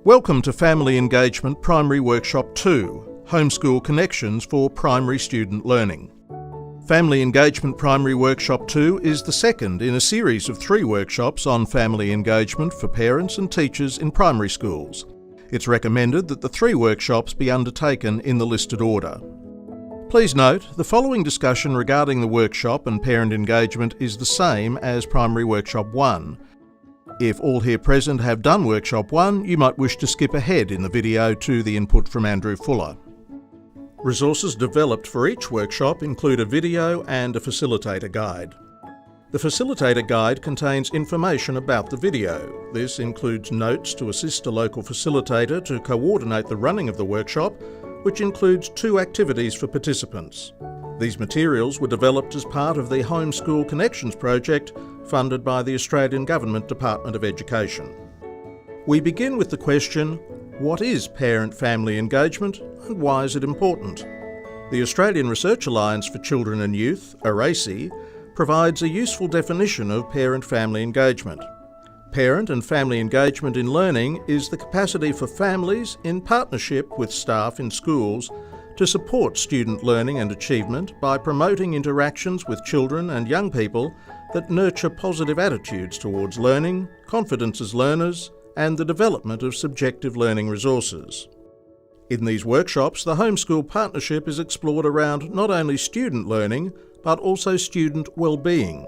Welcome to Family Engagement Primary Workshop 2, Homeschool Connections for Primary Student Learning. Family Engagement Primary Workshop 2 is the second in a series of 3 workshops on family engagement for parents and teachers in primary schools. It's recommended that the 3 workshops be undertaken in the listed order. Please note, the following discussion regarding the workshop and parent engagement is the same as Primary Workshop 1. If all here present have done Workshop 1, you might wish to skip ahead in the video to the input from Andrew Fuller. Resources developed for each workshop include a video and a facilitator guide. The facilitator guide contains information about the video. This includes notes to assist a local facilitator to coordinate the running of the workshop, which includes 2 activities for participants. These materials were developed as part of the Homeschool Connections project funded by the Australian Government Department of Education. We begin with the question, what is parent-family engagement and why is it important? The Australian Research Alliance for Children and Youth, ARACE, provides a useful definition of parent-family engagement. Parent and family engagement in learning is the capacity for families, in partnership with staff in schools, to support student learning and achievement by promoting interactions with children and young people that nurture positive attitudes towards learning, confidence as learners, and the development of subjective learning resources. In these workshops, the Homeschool Partnership is explored around not only student learning, but also student well-being.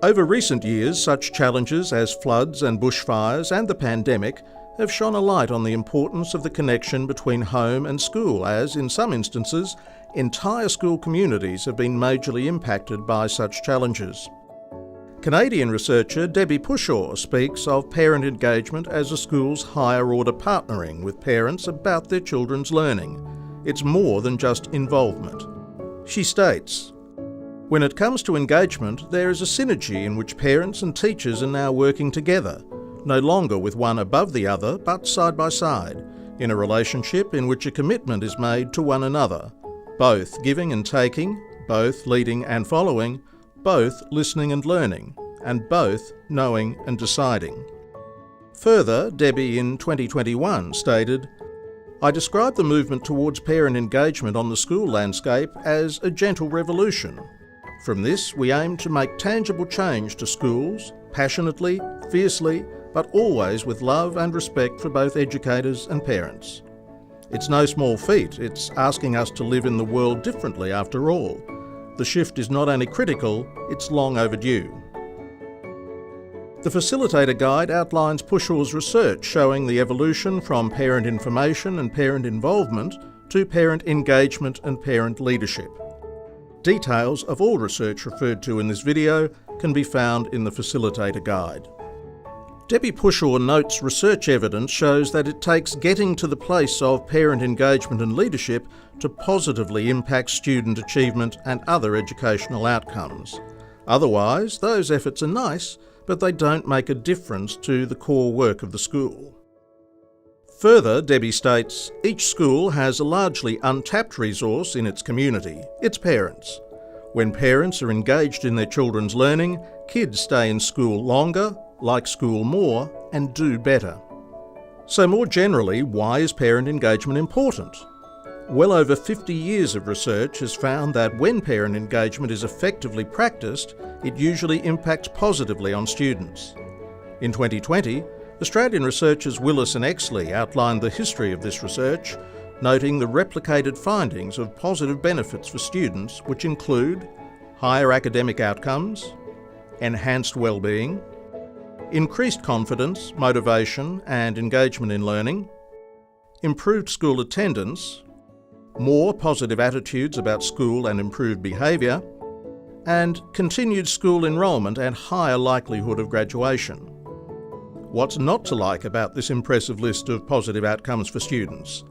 Over recent years, such challenges as floods and bushfires and the pandemic have shone a light on the importance of the connection between home and school as, in some instances, entire school communities have been majorly impacted by such challenges. Canadian researcher Debbie Pushaw speaks of parent engagement as a school's higher-order partnering with parents about their children's learning. It's more than just involvement. She states, "When it comes to engagement, there is a synergy in which parents and teachers are now working together, no longer with one above the other, but side by side, in a relationship in which a commitment is made to one another, both giving and taking, both leading and following, both listening and learning, and both knowing and deciding." Further, Debbie in 2021 stated, "I describe the movement towards parent engagement on the school landscape as a gentle revolution. From this, we aim to make tangible change to schools, passionately, fiercely, but always with love and respect for both educators and parents. It's no small feat, it's asking us to live in the world differently after all. The shift is not only critical, it's long overdue." The facilitator guide outlines Pushaw's research showing the evolution from parent information and parent involvement to parent engagement and parent leadership. Details of all research referred to in this video can be found in the facilitator guide. Debbie Pushaw notes research evidence shows that it takes getting to the place of parent engagement and leadership to positively impact student achievement and other educational outcomes. Otherwise, those efforts are nice, but they don't make a difference to the core work of the school. Further, Debbie states, each school has a largely untapped resource in its community, its parents. When parents are engaged in their children's learning, kids stay in school longer, like school more, and do better. So more generally, why is parent engagement important? Well over 50 years of research has found that when parent engagement is effectively practiced, it usually impacts positively on students. In 2020, Australian researchers Willis and Exley outlined the history of this research, noting the replicated findings of positive benefits for students, which include higher academic outcomes, enhanced well-being, increased confidence, motivation and engagement in learning, improved school attendance, more positive attitudes about school and improved behaviour, and continued school enrolment and higher likelihood of graduation. What's not to like about this impressive list of positive outcomes for students?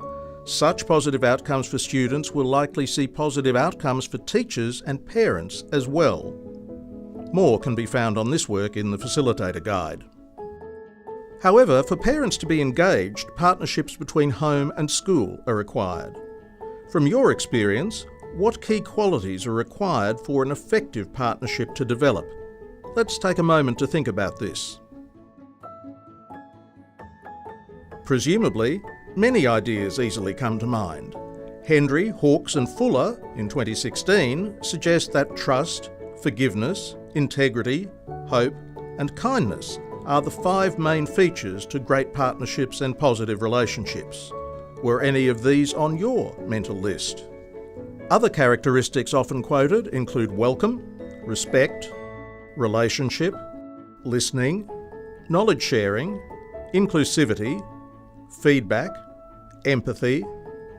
Such positive outcomes for students will likely see positive outcomes for teachers and parents as well. More can be found on this work in the facilitator guide. However, for parents to be engaged, partnerships between home and school are required. From your experience, what key qualities are required for an effective partnership to develop? Let's take a moment to think about this. Presumably, many ideas easily come to mind. Hendry, Hawkes and Fuller in 2016 suggest that trust, forgiveness, integrity, hope and kindness are the 5 main features to great partnerships and positive relationships. Were any of these on your mental list? Other characteristics often quoted include welcome, respect, relationship, listening, knowledge sharing, inclusivity, feedback, empathy,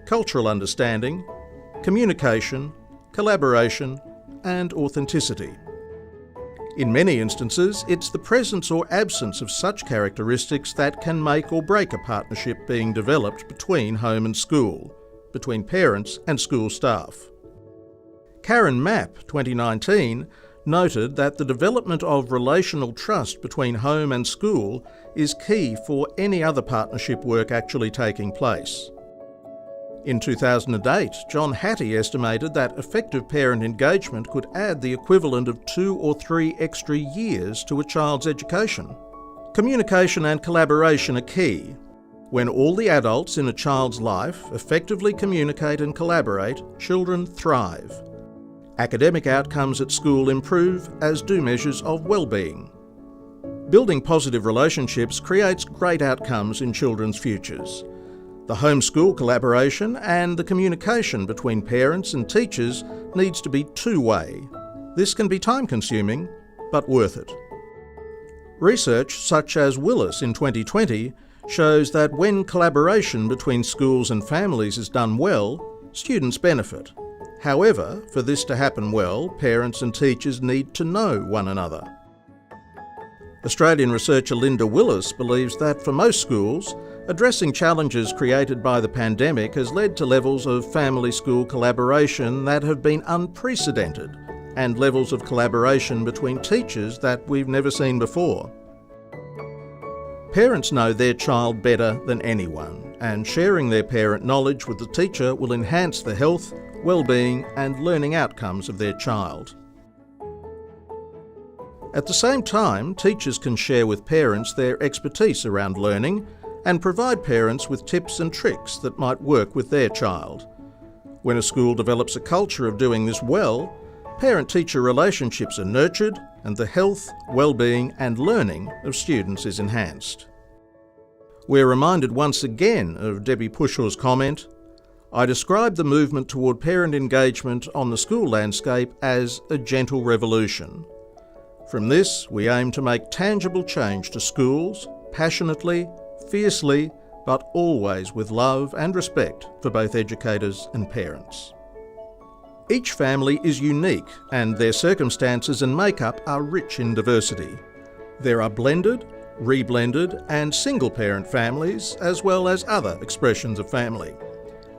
cultural understanding, communication, collaboration, and authenticity. In many instances, it's the presence or absence of such characteristics that can make or break a partnership being developed between home and school, between parents and school staff. Karen Mapp, 2019, noted that the development of relational trust between home and school is key for any other partnership work actually taking place. In 2008, John Hattie estimated that effective parent engagement could add the equivalent of 2 or 3 extra years to a child's education. Communication and collaboration are key. When all the adults in a child's life effectively communicate and collaborate, children thrive. Academic outcomes at school improve, as do measures of well-being. Building positive relationships creates great outcomes in children's futures. The home-school collaboration and the communication between parents and teachers needs to be two-way. This can be time-consuming, but worth it. Research such as Willis in 2020 shows that when collaboration between schools and families is done well, students benefit. However, for this to happen well, parents and teachers need to know one another. Australian researcher Linda Willis believes that for most schools, addressing challenges created by the pandemic has led to levels of family-school collaboration that have been unprecedented, and levels of collaboration between teachers that we've never seen before. Parents know their child better than anyone, and sharing their parent knowledge with the teacher will enhance the health, well-being and learning outcomes of their child. At the same time, teachers can share with parents their expertise around learning and provide parents with tips and tricks that might work with their child. When a school develops a culture of doing this well, parent-teacher relationships are nurtured and the health, well-being and learning of students is enhanced. We're reminded once again of Debbie Pushaw's comment, "I describe the movement toward parent engagement on the school landscape as a gentle revolution. From this, we aim to make tangible change to schools, passionately, fiercely, but always with love and respect for both educators and parents." Each family is unique and their circumstances and makeup are rich in diversity. There are blended, reblended and single-parent families, as well as other expressions of family.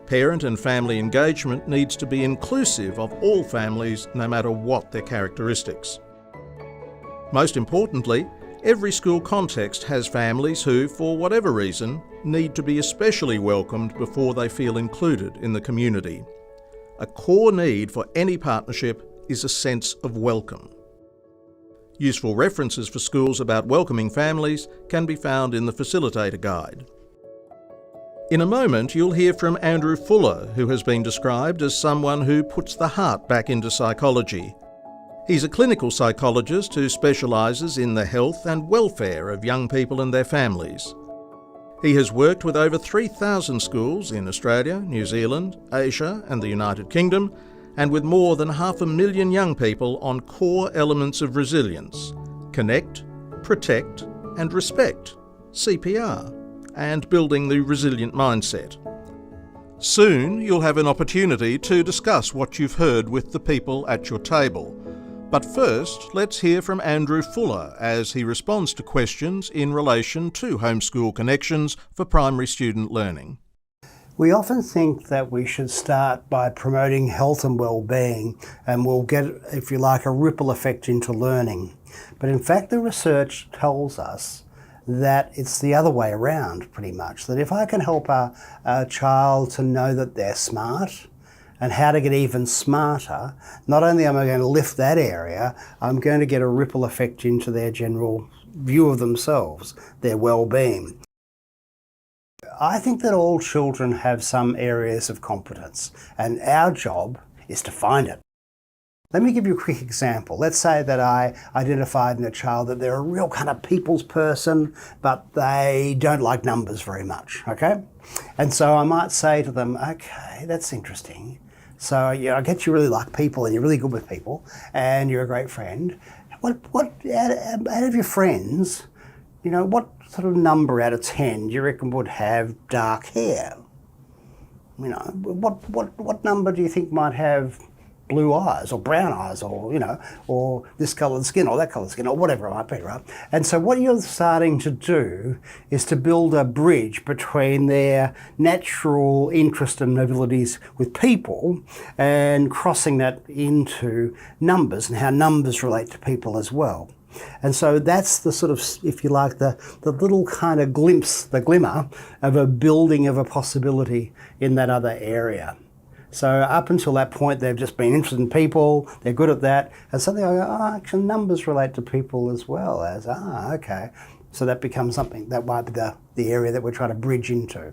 Parent and family engagement needs to be inclusive of all families, no matter what their characteristics. Most importantly, every school context has families who, for whatever reason, need to be especially welcomed before they feel included in the community. A core need for any partnership is a sense of welcome. Useful references for schools about welcoming families can be found in the Facilitator Guide. In a moment, you'll hear from Andrew Fuller, who has been described as someone who puts the heart back into psychology. He's a clinical psychologist who specialises in the health and welfare of young people and their families. He has worked with over 3,000 schools in Australia, New Zealand, Asia and the United Kingdom, and with more than 500,000 young people on core elements of resilience: connect, protect and respect, CPR, and building the resilient mindset. Soon you'll have an opportunity to discuss what you've heard with the people at your table. But first, let's hear from Andrew Fuller as he responds to questions in relation to Homeschool Connections for primary student learning. We often think that we should start by promoting health and well-being, and we'll get, if you like, a ripple effect into learning. But in fact, the research tells us that it's the other way around, pretty much. That if I can help a child to know that they're smart and how to get even smarter, not only am I going to lift that area, I'm going to get a ripple effect into their general view of themselves, their well-being. I think that all children have some areas of competence, and our job is to find it. Let me give you a quick example. Let's say that I identified in a child that they're a real kind of people's person, but they don't like numbers very much, okay? And so I might say to them, okay, that's interesting. So I get you really like people and you're really good with people and you're a great friend. What out of your friends, what sort of number out of 10 do you reckon would have dark hair? What number do you think might have blue eyes or brown eyes or this coloured skin or that coloured skin or whatever it might be, right? And so what you're starting to do is to build a bridge between their natural interest and abilities with people and crossing that into numbers and how numbers relate to people as well. And so that's the sort of, if you like, the little kind of glimpse, the glimmer of a building of a possibility in that other area. So up until that point, they've just been interested in people, they're good at that, and suddenly I go, actually numbers relate to people as well as, okay. So that becomes something, that might be the area that we're trying to bridge into.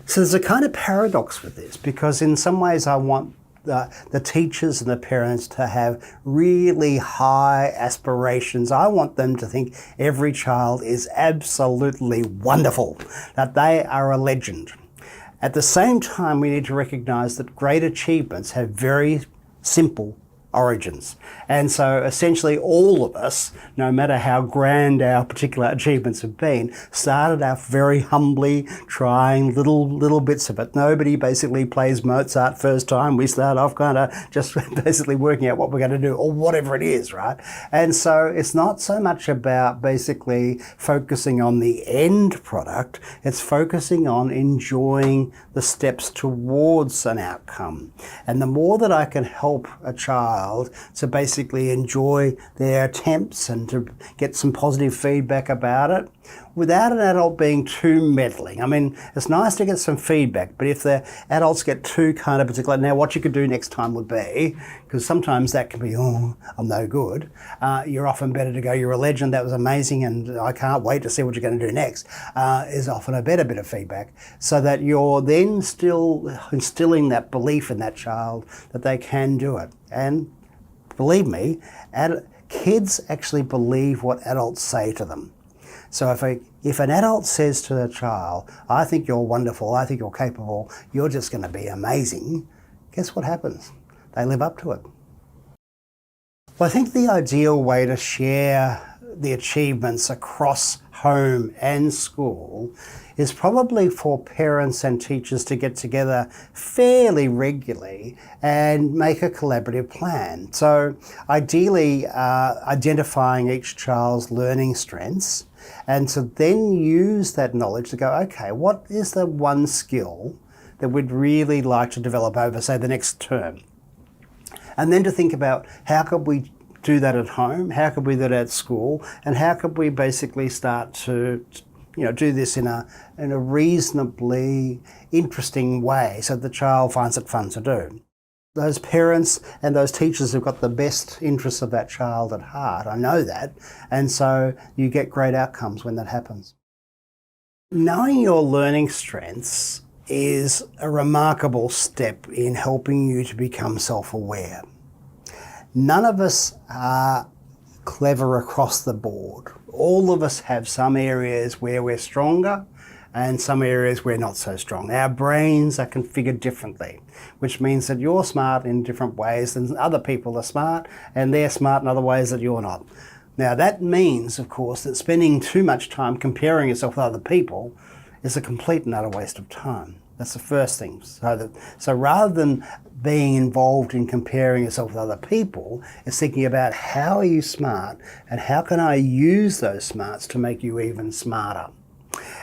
So there's a kind of paradox with this, because in some ways I want the teachers and the parents to have really high aspirations. I want them to think every child is absolutely wonderful, that they are a legend. At the same time, we need to recognise that great achievements have very simple origins. And so essentially all of us, no matter how grand our particular achievements have been, started out very humbly, trying little bits of it. Nobody basically plays Mozart first time. We start off kind of just basically working out what we're going to do or whatever it is, right? And so it's not so much about basically focusing on the end product, it's focusing on enjoying the steps towards an outcome. And the more that I can help a child to basically enjoy their attempts and to get some positive feedback about it, without an adult being too meddling. I mean, it's nice to get some feedback, but if the adults get too kind of particular, now what you could do next time would be, because sometimes that can be, oh, I'm no good. You're often better to go, you're a legend, that was amazing, and I can't wait to see what you're going to do next, is often a better bit of feedback, so that you're then still instilling that belief in that child that they can do it. And believe me, kids actually believe what adults say to them. So if an adult says to a child, I think you're wonderful, I think you're capable, you're just going to be amazing, guess what happens? They live up to it. Well, I think the ideal way to share the achievements across home and school is probably for parents and teachers to get together fairly regularly and make a collaborative plan. So ideally identifying each child's learning strengths, and to then use that knowledge to go, okay, what is the one skill that we'd really like to develop over, say, the next term? And then to think about how could we do that at home, how could we do that at school, and how could we basically start to do this in a reasonably interesting way so the child finds it fun to do. Those parents and those teachers have got the best interests of that child at heart, I know that, and so you get great outcomes when that happens. Knowing your learning strengths is a remarkable step in helping you to become self-aware. None of us are clever across the board. All of us have some areas where we're stronger and some areas we're not so strong. Our brains are configured differently, which means that you're smart in different ways than other people are smart, and they're smart in other ways that you're not. Now that means, of course, that spending too much time comparing yourself with other people is a complete and utter waste of time. That's the first thing. So rather than being involved in comparing yourself with other people, it's thinking about how are you smart and how can I use those smarts to make you even smarter.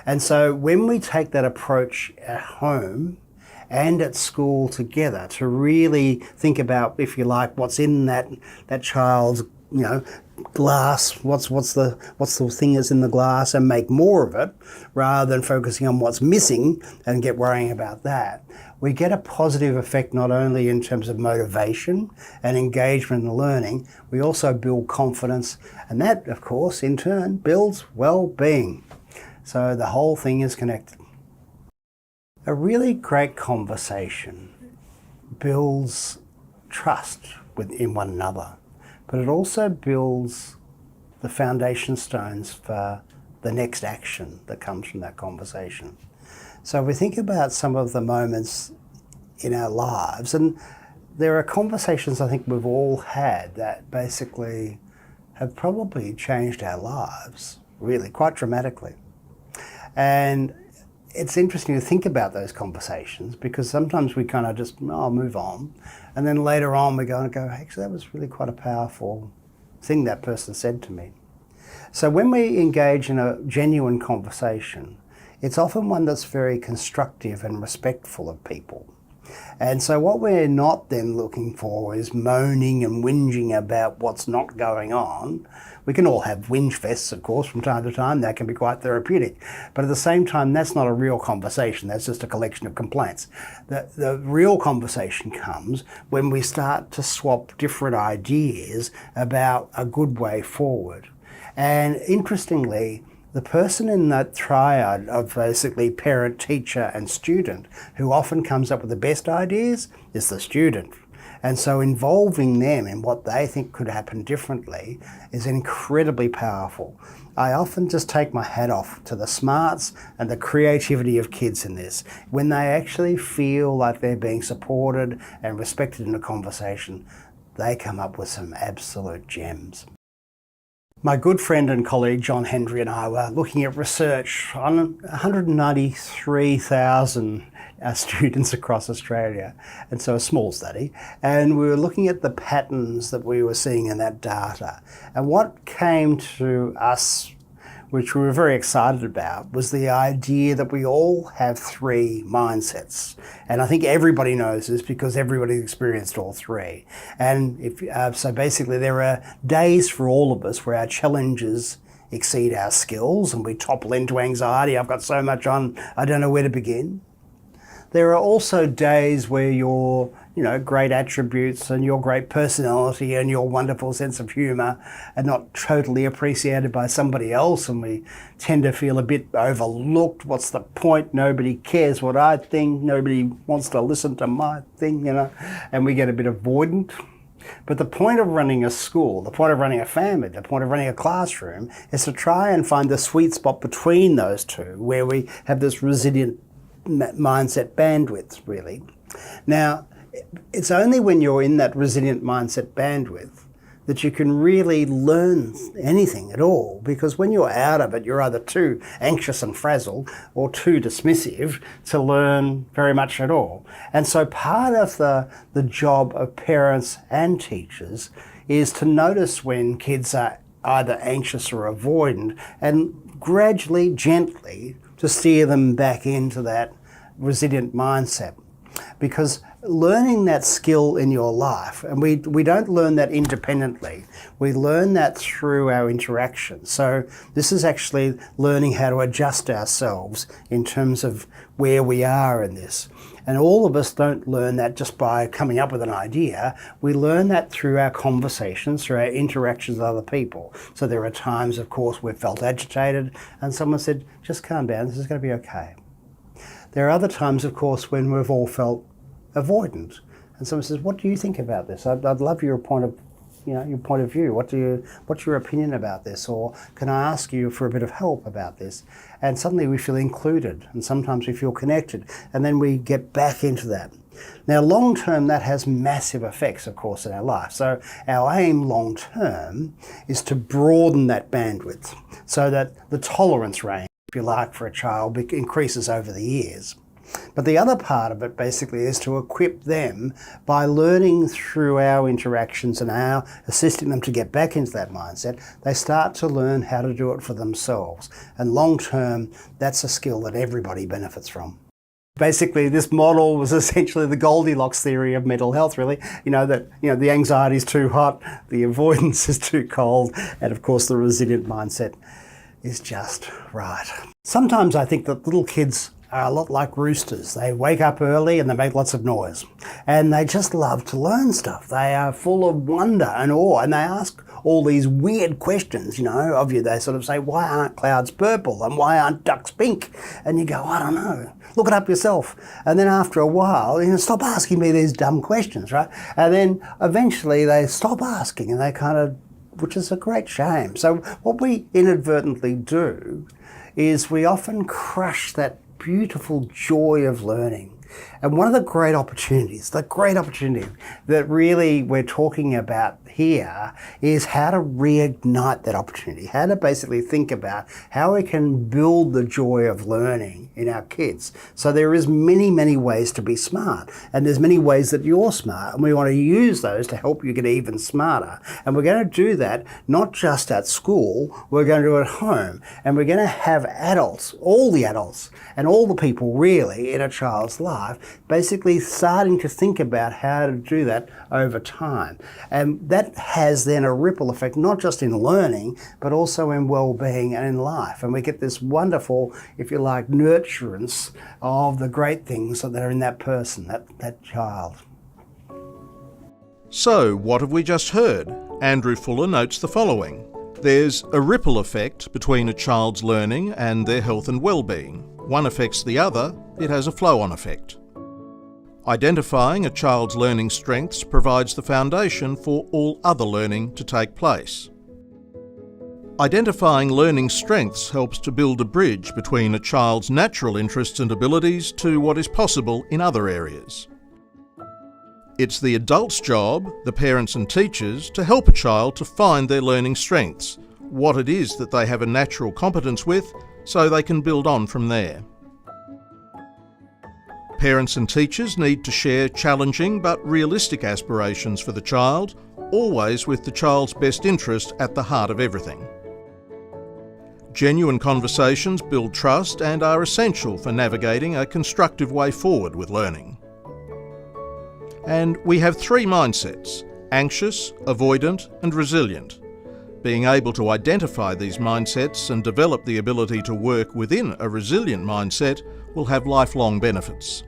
And so when we take that approach at home and at school together to really think about, if you like, what's in that child's glass, what's the thing that's in the glass, and make more of it rather than focusing on what's missing and get worrying about that, we get a positive effect not only in terms of motivation and engagement in learning, we also build confidence, and that of course in turn builds well-being. So the whole thing is connected. A really great conversation builds trust in one another, but it also builds the foundation stones for the next action that comes from that conversation. So we think about some of the moments in our lives, and there are conversations I think we've all had that basically have probably changed our lives, really, quite dramatically. And it's interesting to think about those conversations because sometimes we kind of just, move on. And then later on we go, actually, that was really quite a powerful thing that person said to me. So when we engage in a genuine conversation, it's often one that's very constructive and respectful of people. And so what we're not then looking for is moaning and whinging about what's not going on. We can all have whinge fests, of course, from time to time. That can be quite therapeutic. But at the same time, that's not a real conversation. That's just a collection of complaints. The real conversation comes when we start to swap different ideas about a good way forward. And interestingly, the person in that triad of basically parent, teacher and student who often comes up with the best ideas is the student. And so involving them in what they think could happen differently is incredibly powerful. I often just take my hat off to the smarts and the creativity of kids in this. When they actually feel like they're being supported and respected in a conversation, they come up with some absolute gems. My good friend and colleague John Hendry and I were looking at research on 193,000 students across Australia, and so a small study, and we were looking at the patterns that we were seeing in that data. And what came to us, which we were very excited about, was the idea that we all have three mindsets. And I think everybody knows this because everybody's experienced all three. And so basically there are days for all of us where our challenges exceed our skills and we topple into anxiety. I've got so much on, I don't know where to begin. There are also days where your great attributes and your great personality and your wonderful sense of humour are not totally appreciated by somebody else, and we tend to feel a bit overlooked. What's the point? Nobody cares what I think. Nobody wants to listen to my thing, and we get a bit avoidant. But the point of running a school, the point of running a family, the point of running a classroom is to try and find the sweet spot between those two where we have this resilient mindset bandwidth, really. Now, it's only when you're in that resilient mindset bandwidth that you can really learn anything at all, because when you're out of it, you're either too anxious and frazzled or too dismissive to learn very much at all. And so part of the job of parents and teachers is to notice when kids are either anxious or avoidant and gradually, gently, to steer them back into that resilient mindset. Because learning that skill in your life, and we don't learn that independently, we learn that through our interactions. So this is actually learning how to adjust ourselves in terms of where we are in this. And all of us don't learn that just by coming up with an idea. We learn that through our conversations, through our interactions with other people. So there are times, of course, we've felt agitated and someone said, just calm down, this is going to be okay. There are other times, of course, when we've all felt avoidant, and someone says, "What do you think about this? I'd love your point of view. What's your opinion about this? Or can I ask you for a bit of help about this?" And suddenly we feel included, and sometimes we feel connected, and then we get back into that. Now, long term, that has massive effects, of course, in our life. So our aim long term is to broaden that bandwidth so that the tolerance range, if you like, for a child increases over the years. But the other part of it basically is to equip them by learning through our interactions and our assisting them to get back into that mindset. They start to learn how to do it for themselves. And long term, that's a skill that everybody benefits from. Basically, this model was essentially the Goldilocks theory of mental health, really. The anxiety is too hot, the avoidance is too cold, and of course the resilient mindset is just right. Sometimes I think that little kids are a lot like roosters. They wake up early and they make lots of noise. And they just love to learn stuff. They are full of wonder and awe, and they ask all these weird questions, of you. They sort of say, why aren't clouds purple and why aren't ducks pink? And you go, I don't know. Look it up yourself. And then after a while, stop asking me these dumb questions, right? And then eventually they stop asking and they which is a great shame. So what we inadvertently do is we often crush that beautiful joy of learning. And one of the great opportunities that really we're talking about here is how to reignite that opportunity, how to basically think about how we can build the joy of learning in our kids. So there is many, many ways to be smart, and there's many ways that you're smart, and we want to use those to help you get even smarter. And we're going to do that not just at school, we're going to do it at home, and we're going to have adults, all the adults, and all the people really in a child's life, basically starting to think about how to do that over time. And that has then a ripple effect, not just in learning, but also in well-being and in life. And we get this wonderful, if you like, nurturance of the great things that are in that person, that child. So, what have we just heard? Andrew Fuller notes the following. There's a ripple effect between a child's learning and their health and well-being. One affects the other, it has a flow-on effect. Identifying a child's learning strengths provides the foundation for all other learning to take place. Identifying learning strengths helps to build a bridge between a child's natural interests and abilities to what is possible in other areas. It's the adult's job, the parents and teachers, to help a child to find their learning strengths, what it is that they have a natural competence with, so they can build on from there. Parents and teachers need to share challenging but realistic aspirations for the child, always with the child's best interest at the heart of everything. Genuine conversations build trust and are essential for navigating a constructive way forward with learning. And we have three mindsets: anxious, avoidant, and resilient. Being able to identify these mindsets and develop the ability to work within a resilient mindset will have lifelong benefits.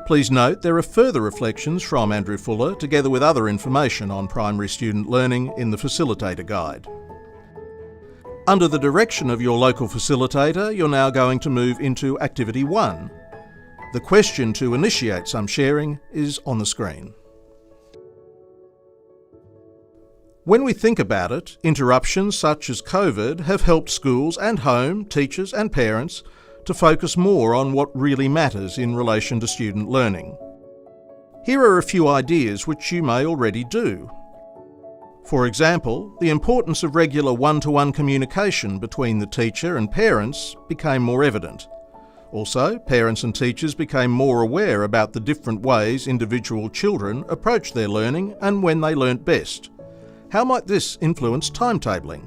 Please note there are further reflections from Andrew Fuller together with other information on primary student learning in the Facilitator Guide. Under the direction of your local facilitator, you're now going to move into Activity 1. The question to initiate some sharing is on the screen. When we think about it, interruptions such as COVID have helped schools and home, teachers and parents to focus more on what really matters in relation to student learning. Here are a few ideas which you may already do. For example, the importance of regular one-to-one communication between the teacher and parents became more evident. Also, parents and teachers became more aware about the different ways individual children approach their learning and when they learnt best. How might this influence timetabling?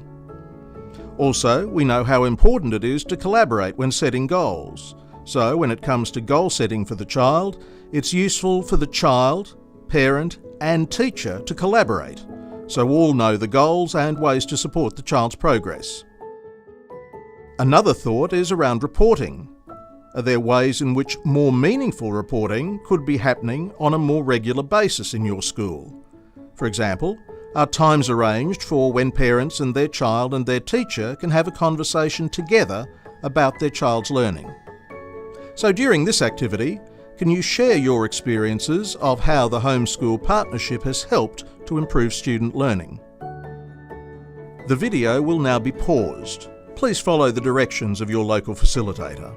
Also, we know how important it is to collaborate when setting goals. So, when it comes to goal setting for the child, it's useful for the child, parent, and teacher to collaborate, so all know the goals and ways to support the child's progress. Another thought is around reporting. Are there ways in which more meaningful reporting could be happening on a more regular basis in your school? For example, are times arranged for when parents and their child and their teacher can have a conversation together about their child's learning? So during this activity, can you share your experiences of how the Homeschool Partnership has helped to improve student learning? The video will now be paused. Please follow the directions of your local facilitator.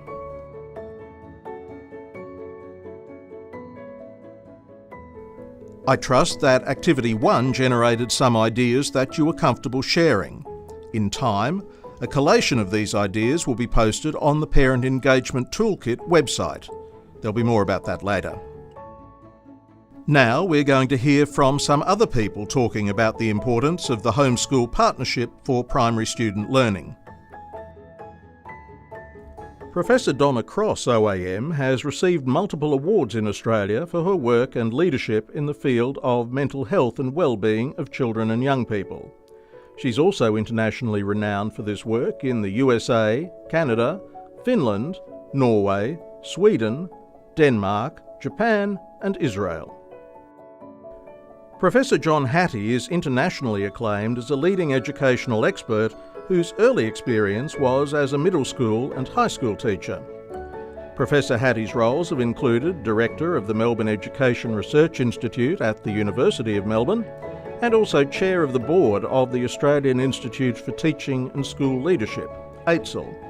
I trust that Activity 1 generated some ideas that you were comfortable sharing. In time, a collation of these ideas will be posted on the Parent Engagement Toolkit website. There'll be more about that later. Now we're going to hear from some other people talking about the importance of the Homeschool Partnership for primary student learning. Professor Donna Cross, OAM, has received multiple awards in Australia for her work and leadership in the field of mental health and well-being of children and young people. She's also internationally renowned for this work in the USA, Canada, Finland, Norway, Sweden, Denmark, Japan and Israel. Professor John Hattie is internationally acclaimed as a leading educational expert whose early experience was as a middle school and high school teacher. Professor Hattie's roles have included Director of the Melbourne Education Research Institute at the University of Melbourne and also Chair of the Board of the Australian Institute for Teaching and School Leadership, AITSL.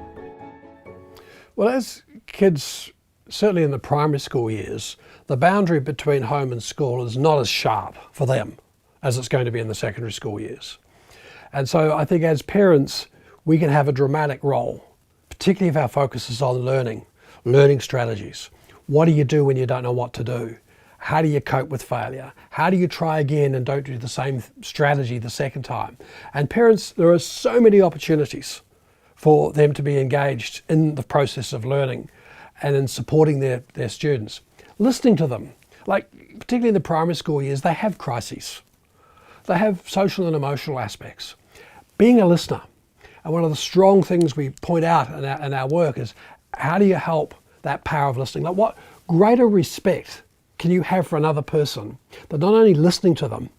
Well, as kids, certainly in the primary school years, the boundary between home and school is not as sharp for them as it's going to be in the secondary school years. And so I think as parents, we can have a dramatic role, particularly if our focus is on learning strategies. What do you do when you don't know what to do? How do you cope with failure? How do you try again and don't do the same strategy the second time? And parents, there are so many opportunities for them to be engaged in the process of learning and in supporting their students. Listening to them, like particularly in the primary school years, they have crises. They have social and emotional aspects. Being a listener, and one of the strong things we point out in our work is how do you help that power of listening? Like what greater respect can you have for another person than not only listening to them,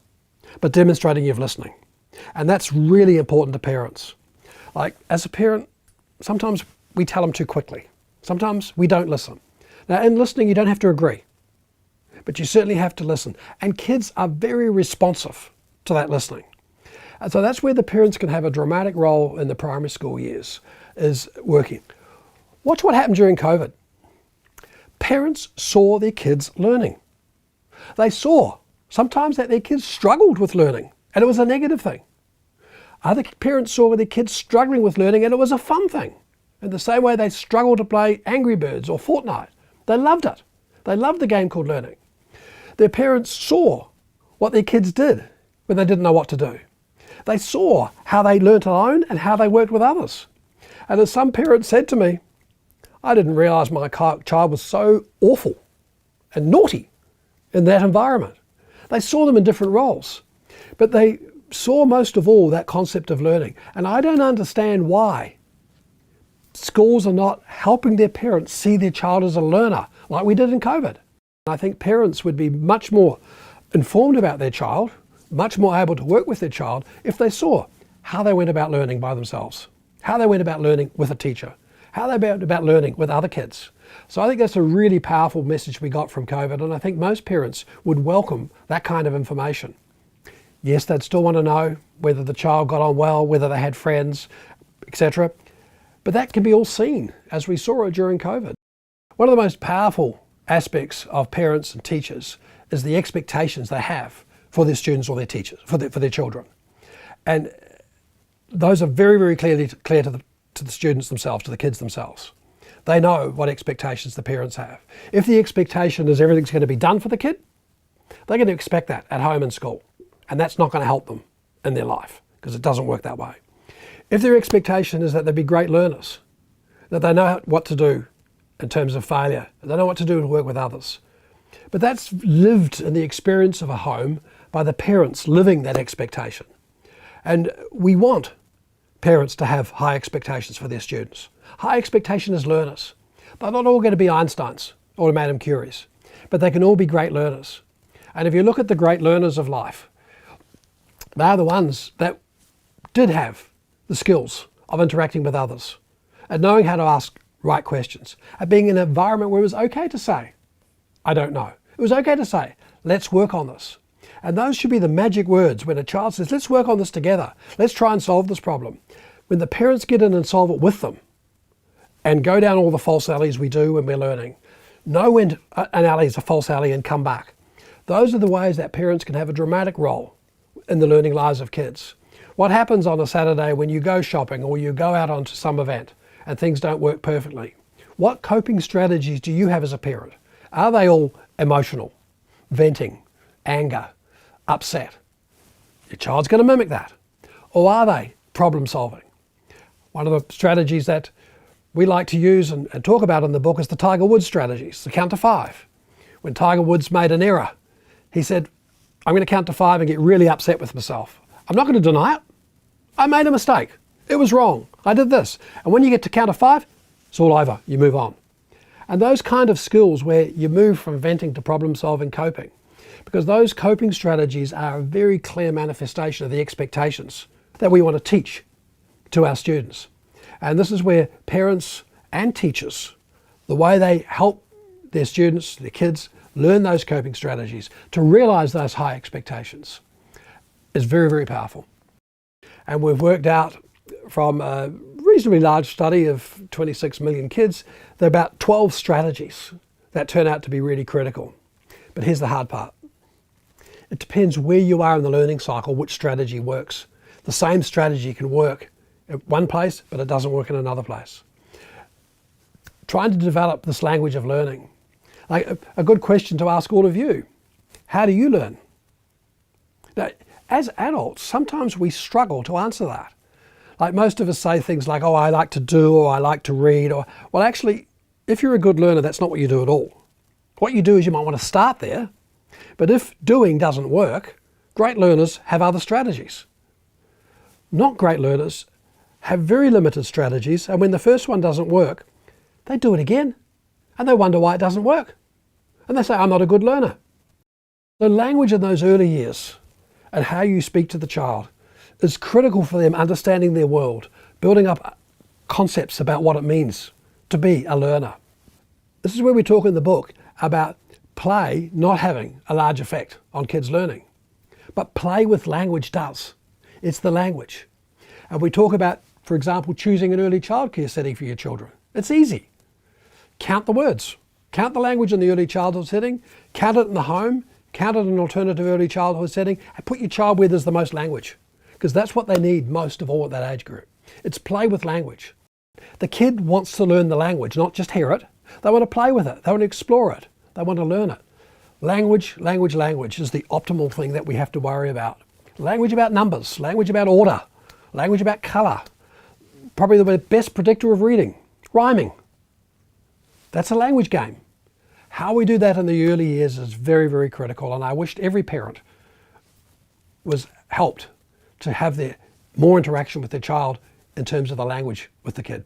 but demonstrating you're listening? And that's really important to parents. Like as a parent, sometimes we tell them too quickly. Sometimes we don't listen. Now in listening, you don't have to agree, but you certainly have to listen. And kids are very responsive to that listening. And so that's where the parents can have a dramatic role in the primary school years, is working. Watch what happened during COVID. Parents saw their kids learning. They saw sometimes that their kids struggled with learning, and it was a negative thing. Other parents saw their kids struggling with learning, and it was a fun thing. In the same way they struggled to play Angry Birds or Fortnite. They loved it. They loved the game called learning. Their parents saw what their kids did when they didn't know what to do. They saw how they learnt alone and how they worked with others. And as some parents said to me, I didn't realise my child was so awful and naughty in that environment. They saw them in different roles, but they saw most of all that concept of learning. And I don't understand why schools are not helping their parents see their child as a learner like we did in COVID. I think parents would be much more informed about their child, much more able to work with their child if they saw how they went about learning by themselves, how they went about learning with a teacher, how they went about learning with other kids. So I think that's a really powerful message we got from COVID, and I think most parents would welcome that kind of information. Yes, they'd still want to know whether the child got on well, whether they had friends, etc. But that can be all seen as we saw it during COVID. One of the most powerful aspects of parents and teachers is the expectations they have for their students or their teachers, for their children. And those are very, very clear to the students themselves, to the kids themselves. They know what expectations the parents have. If the expectation is everything's going to be done for the kid, they're going to expect that at home and school. And that's not going to help them in their life because it doesn't work that way. If their expectation is that they'll be great learners, that they know what to do in terms of failure, they know what to do to work with others. But that's lived in the experience of a home by the parents living that expectation. And we want parents to have high expectations for their students. High expectation as learners. They're not all going to be Einsteins or Madame Curies, but they can all be great learners. And if you look at the great learners of life, they are the ones that did have the skills of interacting with others and knowing how to ask right questions and being in an environment where it was okay to say, I don't know. It was okay to say, let's work on this. And those should be the magic words when a child says, let's work on this together. Let's try and solve this problem. When the parents get in and solve it with them and go down all the false alleys we do when we're learning, know when an alley is a false alley and come back. Those are the ways that parents can have a dramatic role in the learning lives of kids. What happens on a Saturday when you go shopping or you go out onto some event and things don't work perfectly? What coping strategies do you have as a parent? Are they all emotional, venting, anger, upset? Your child's going to mimic that. Or are they problem solving? One of the strategies that we like to use and talk about in the book is the Tiger Woods strategies, the count to 5. When Tiger Woods made an error, he said, I'm going to count to 5 and get really upset with myself. I'm not going to deny it. I made a mistake. It was wrong. I did this. And when you get to count to 5, it's all over. You move on. And those kind of skills where you move from venting to problem solving, coping, because those coping strategies are a very clear manifestation of the expectations that we want to teach to our students. And this is where parents and teachers, the way they help their students, their kids, learn those coping strategies to realise those high expectations is very, very powerful. And we've worked out from a reasonably large study of 26 million kids, there are about 12 strategies that turn out to be really critical. But here's the hard part. It depends where you are in the learning cycle, which strategy works. The same strategy can work at one place, but it doesn't work in another place. Trying to develop this language of learning. Like a good question to ask all of you. How do you learn? Now, as adults, sometimes we struggle to answer that. Like most of us say things like, oh, I like to do, or I like to read, or, well, actually, if you're a good learner, that's not what you do at all. What you do is you might want to start there, but if doing doesn't work, great learners have other strategies. Not great learners have very limited strategies, and when the first one doesn't work, they do it again, and they wonder why it doesn't work. And they say, I'm not a good learner. The language in those early years and how you speak to the child is critical for them understanding their world, building up concepts about what it means to be a learner. This is where we talk in the book about play not having a large effect on kids' learning. But play with language does. It's the language. And we talk about, for example, choosing an early childcare setting for your children. It's easy. Count the words. Count the language in the early childhood setting, count it in the home, count it in an alternative early childhood setting, and put your child where there's the most language, because that's what they need most of all at that age group. It's play with language. The kid wants to learn the language, not just hear it. They want to play with it. They want to explore it. They want to learn it. Language, language, language is the optimal thing that we have to worry about. Language about numbers, language about order, language about colour. Probably the best predictor of reading, rhyming. That's a language game. How we do that in the early years is very, very critical, and I wished every parent was helped to have more interaction with their child in terms of the language with the kid.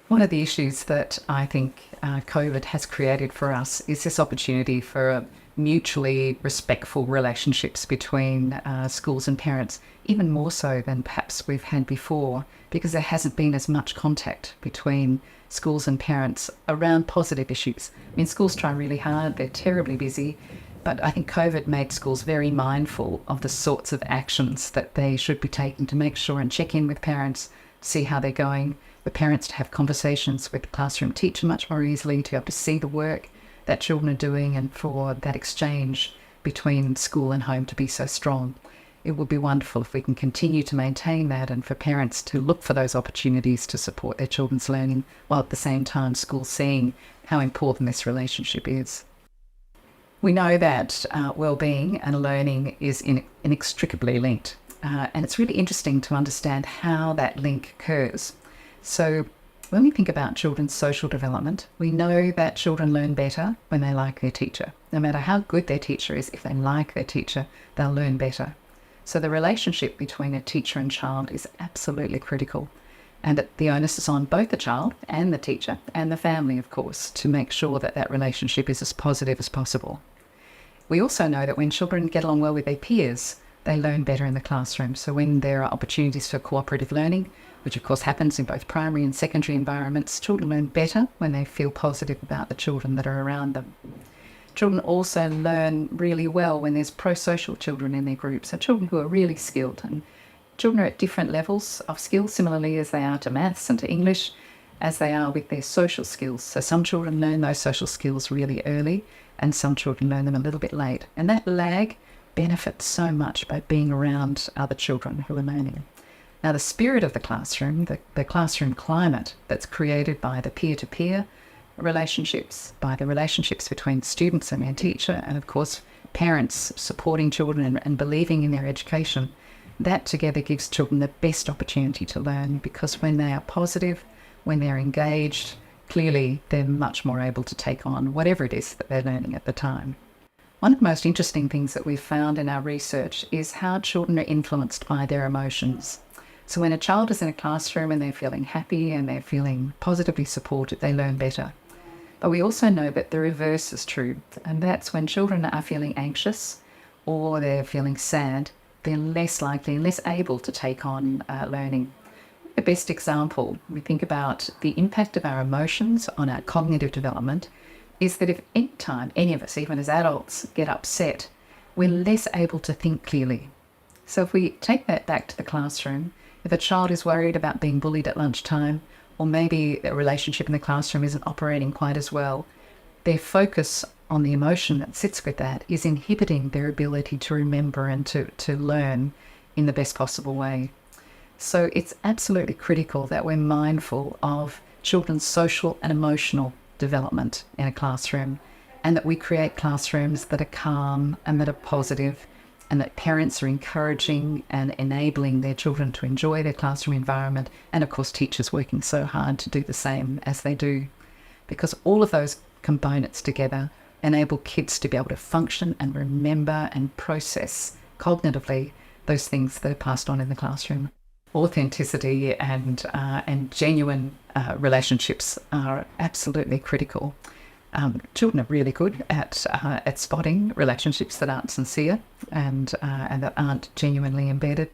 One of the issues that I think COVID has created for us is this opportunity for mutually respectful relationships between schools and parents, even more so than perhaps we've had before, because there hasn't been as much contact between schools and parents around positive issues. I mean, schools try really hard, they're terribly busy, but I think COVID made schools very mindful of the sorts of actions that they should be taking to make sure and check in with parents, see how they're going, for parents to have conversations with the classroom teacher much more easily, to be able to see the work that children are doing, and for that exchange between school and home to be so strong. It would be wonderful if we can continue to maintain that, and for parents to look for those opportunities to support their children's learning, while at the same time schools seeing how important this relationship is. We know that well-being and learning is inextricably linked, and it's really interesting to understand how that link occurs. So when we think about children's social development, we know that children learn better when they like their teacher. No matter how good their teacher is, if they like their teacher, they'll learn better. So the relationship between a teacher and child is absolutely critical, and the onus is on both the child and the teacher and the family, of course, to make sure that that relationship is as positive as possible. We also know that when children get along well with their peers, they learn better in the classroom. So when there are opportunities for cooperative learning, which of course happens in both primary and secondary environments, children learn better when they feel positive about the children that are around them. Children also learn really well when there's pro-social children in their group, so children who are really skilled. And children are at different levels of skill, similarly as they are to maths and to English, as they are with their social skills. So some children learn those social skills really early, and some children learn them a little bit late. And that lag benefits so much by being around other children who are learning. Now, the spirit of the classroom, the classroom climate that's created by the peer-to-peer relationships, by the relationships between students and their teacher, and of course parents supporting children and believing in their education, that together gives children the best opportunity to learn, because when they are positive, when they're engaged, clearly they're much more able to take on whatever it is that they're learning at the time. One of the most interesting things that we've found in our research is how children are influenced by their emotions. So when a child is in a classroom and they're feeling happy and they're feeling positively supported, they learn better. But we also know that the reverse is true, and that's when children are feeling anxious or they're feeling sad, they're less likely and less able to take on learning. The best example, we think about the impact of our emotions on our cognitive development, is that if any time any of us, even as adults, get upset, we're less able to think clearly. So if we take that back to the classroom, if a child is worried about being bullied at lunchtime, or maybe a relationship in the classroom isn't operating quite as well, their focus on the emotion that sits with that is inhibiting their ability to remember and to learn in the best possible way. So it's absolutely critical that we're mindful of children's social and emotional development in a classroom, and that we create classrooms that are calm and that are positive, and that parents are encouraging and enabling their children to enjoy their classroom environment, and of course teachers working so hard to do the same as they do. Because all of those components together enable kids to be able to function and remember and process cognitively those things that are passed on in the classroom. Authenticity and genuine relationships are absolutely critical. Children are really good at spotting relationships that aren't sincere and that aren't genuinely embedded.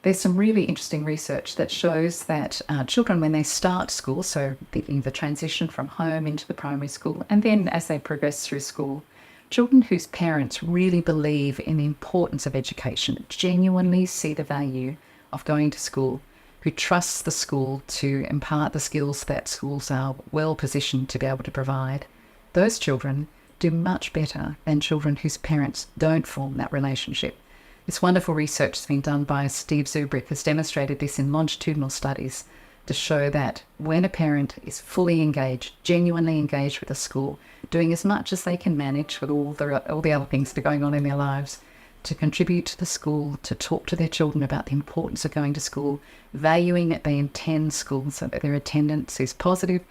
There's some really interesting research that shows that children, when they start school, so the transition from home into the primary school, and then as they progress through school, children whose parents really believe in the importance of education, genuinely see the value of going to school, who trusts the school to impart the skills that schools are well positioned to be able to provide, those children do much better than children whose parents don't form that relationship. This wonderful research has been done by Steve Zubrick has demonstrated this in longitudinal studies to show that when a parent is fully engaged, genuinely engaged with a school, doing as much as they can manage with all the other things that are going on in their lives, to contribute to the school, to talk to their children about the importance of going to school, valuing that they attend school so that their attendance is positive,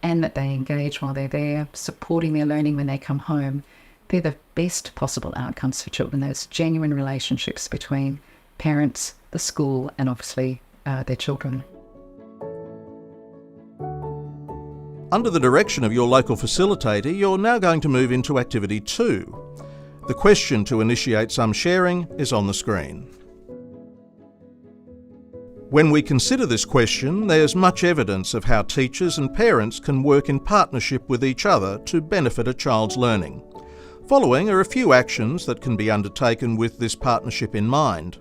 and that they engage while they're there, supporting their learning when they come home, they're the best possible outcomes for children. Those genuine relationships between parents, the school, and obviously their children. Under the direction of your local facilitator, you're now going to move into Activity 2. The question to initiate some sharing is on the screen. When we consider this question, there's much evidence of how teachers and parents can work in partnership with each other to benefit a child's learning. Following are a few actions that can be undertaken with this partnership in mind.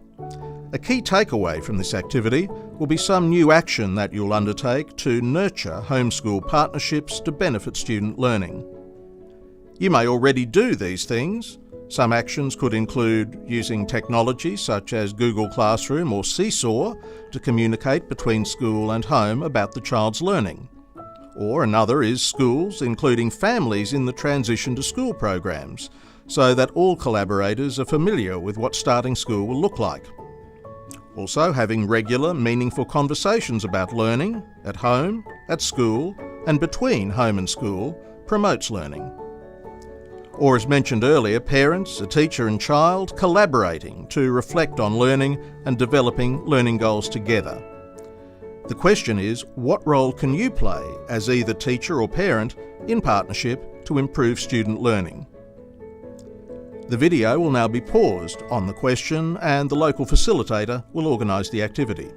A key takeaway from this activity will be some new action that you'll undertake to nurture homeschool partnerships to benefit student learning. You may already do these things. Some actions could include using technology such as Google Classroom or Seesaw to communicate between school and home about the child's learning. Or another is schools including families in the transition to school programs, so that all collaborators are familiar with what starting school will look like. Also, having regular, meaningful conversations about learning at home, at school, and between home and school promotes learning. Or, as mentioned earlier, parents, a teacher and child collaborating to reflect on learning and developing learning goals together. The question is, what role can you play as either teacher or parent in partnership to improve student learning? The video will now be paused on the question and the local facilitator will organise the activity.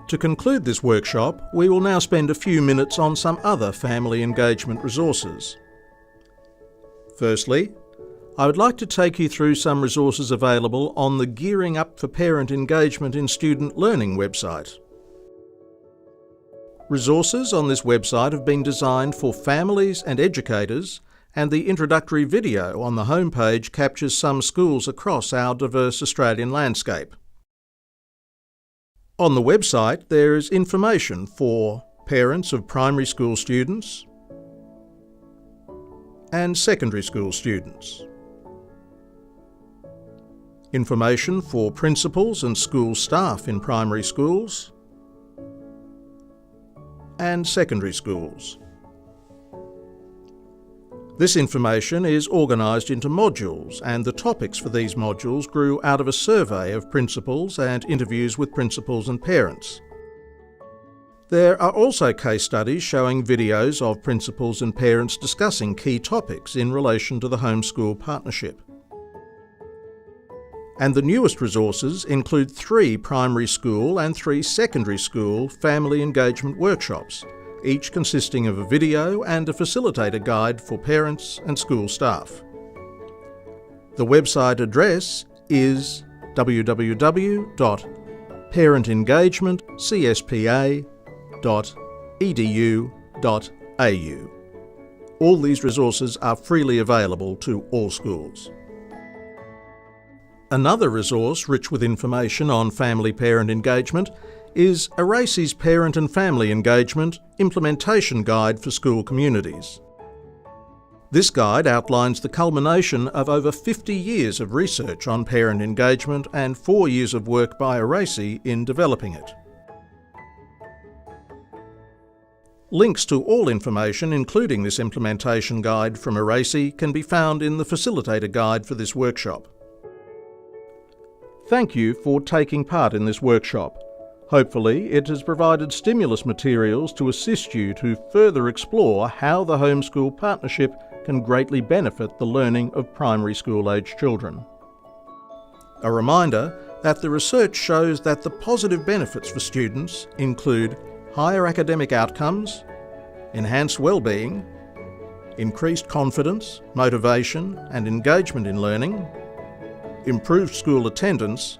To conclude this workshop, we will now spend a few minutes on some other family engagement resources. Firstly, I would like to take you through some resources available on the Gearing Up for Parent Engagement in Student Learning website. Resources on this website have been designed for families and educators, and the introductory video on the homepage captures some schools across our diverse Australian landscape. On the website, there is information for parents of primary school students and secondary school students. Information for principals and school staff in primary schools and secondary schools. This information is organised into modules, and the topics for these modules grew out of a survey of principals and interviews with principals and parents. There are also case studies showing videos of principals and parents discussing key topics in relation to the homeschool partnership. And the newest resources include 3 primary school and 3 secondary school family engagement workshops, each consisting of a video and a facilitator guide for parents and school staff. The website address is www.parentengagementcspa.edu.au. All these resources are freely available to all schools. Another resource rich with information on family-parent engagement is ERACE's Parent and Family Engagement Implementation Guide for School Communities. This guide outlines the culmination of over 50 years of research on parent engagement and 4 years of work by ERACE in developing it. Links to all information, including this implementation guide from ERACE, can be found in the facilitator guide for this workshop. Thank you for taking part in this workshop. Hopefully, it has provided stimulus materials to assist you to further explore how the homeschool partnership can greatly benefit the learning of primary school-aged children. A reminder that the research shows that the positive benefits for students include higher academic outcomes, enhanced well-being, increased confidence, motivation and engagement in learning, improved school attendance,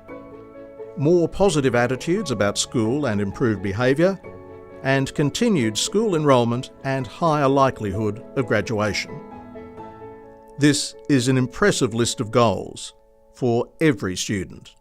more positive attitudes about school and improved behaviour, and continued school enrolment and higher likelihood of graduation. This is an impressive list of goals for every student.